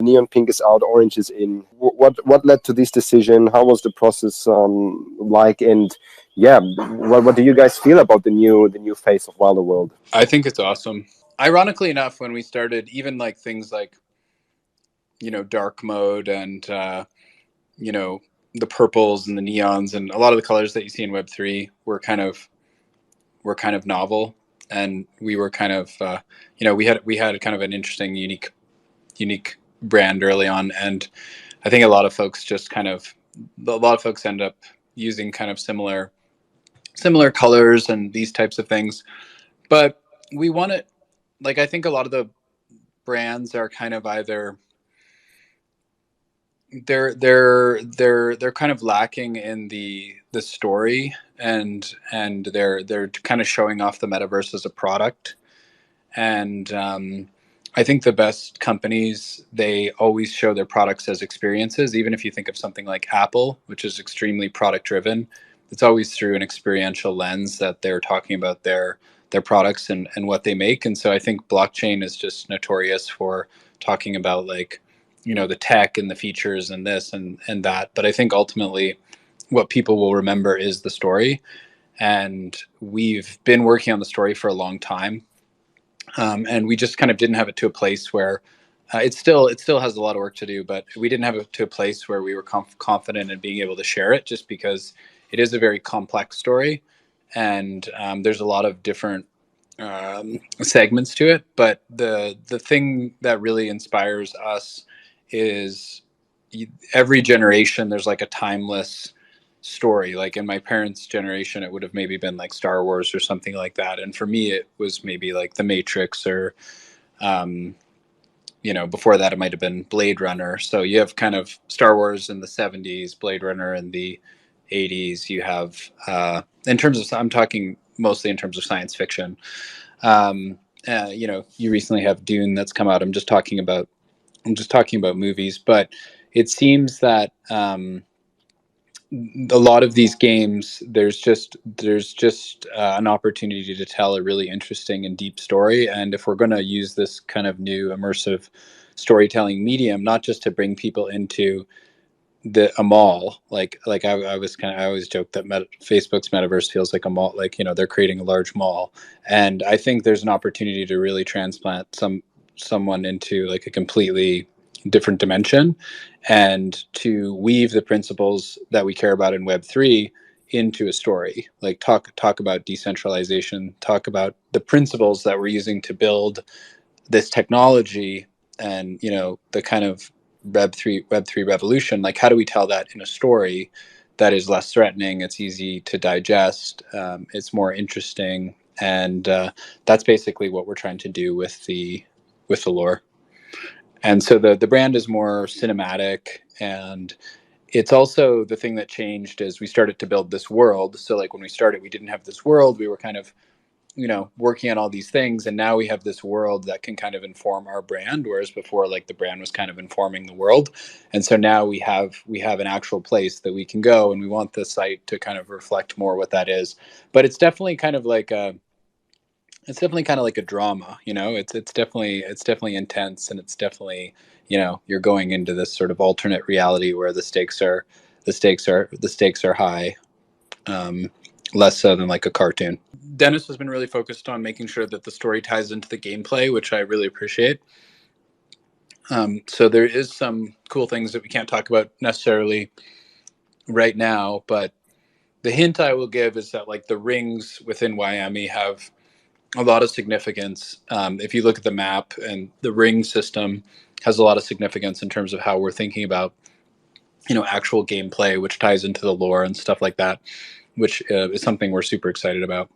Neon pink is out, orange is in. What led to this decision? How was the process like? And yeah, what do you guys feel about the new face of Wilder World? I think it's awesome. Ironically enough, when we started, even like things like, dark mode and, you know, the purples and the neons and a lot of the colors that you see in Web3 were kind of novel. And we were kind of, we had kind of an interesting, unique brand early on. And I think a lot of folks end up using kind of similar colors and these types of things. But we want it, like, I think a lot of the brands are kind of either they're kind of lacking in the story, and they're kind of showing off the metaverse as a product. And I think the best companies, they always show their products as experiences. Even if you think of something like Apple, which is extremely product driven, it's always through an experiential lens that they're talking about their products and what they make. And so I think blockchain is just notorious for talking about, like, the tech and the features and this and that. But I think ultimately what people will remember is the story. And we've been working on the story for a long time, and we just kind of didn't have it to a place where it still has a lot of work to do, but we didn't have it to a place where we were confident in being able to share it, just because it is a very complex story. And there's a lot of different segments to it. But the thing that really inspires us is, every generation there's like a timeless story. Like in my parents' generation, it would have maybe been like Star Wars or something like that, and for me it was maybe like The Matrix, or um, before that it might have been Blade Runner. So you have kind of Star Wars in the 70s, Blade Runner in the 80s. You have, in terms of, I'm talking mostly in terms of science fiction. You recently have Dune that's come out. I'm just talking about movies. But it seems that a lot of these games, there's just an opportunity to tell a really interesting and deep story. And if we're going to use this kind of new immersive storytelling medium, not just to bring people into a mall, I always joke that Facebook's metaverse feels like a mall. Like, they're creating a large mall. And I think there's an opportunity to really transplant someone into like a completely different dimension, and to weave the principles that we care about in Web3 into a story. Like, talk about decentralization, talk about the principles that we're using to build this technology, and the kind of Web3 revolution. Like, how do we tell that in a story that is less threatening, it's easy to digest, it's more interesting. And that's basically what we're trying to do with the lore. And so the brand is more cinematic. And it's also, the thing that changed is we started to build this world. So like when we started, we didn't have this world. We were kind of, working on all these things, and now we have this world that can kind of inform our brand, whereas before, like, the brand was kind of informing the world. And so now we have an actual place that we can go, and we want the site to kind of reflect more what that is. But it's definitely kind of like a drama. It's definitely intense, and it's definitely, you're going into this sort of alternate reality where the stakes are high, um, less so than like a cartoon. Dennis has been really focused on making sure that the story ties into the gameplay, which I really appreciate. So there is some cool things that we can't talk about necessarily right now, but the hint I will give is that, like, the rings within Miami have a lot of significance. If you look at the map, and the ring system has a lot of significance in terms of how we're thinking about, actual gameplay, which ties into the lore and stuff like that, which is something we're super excited about.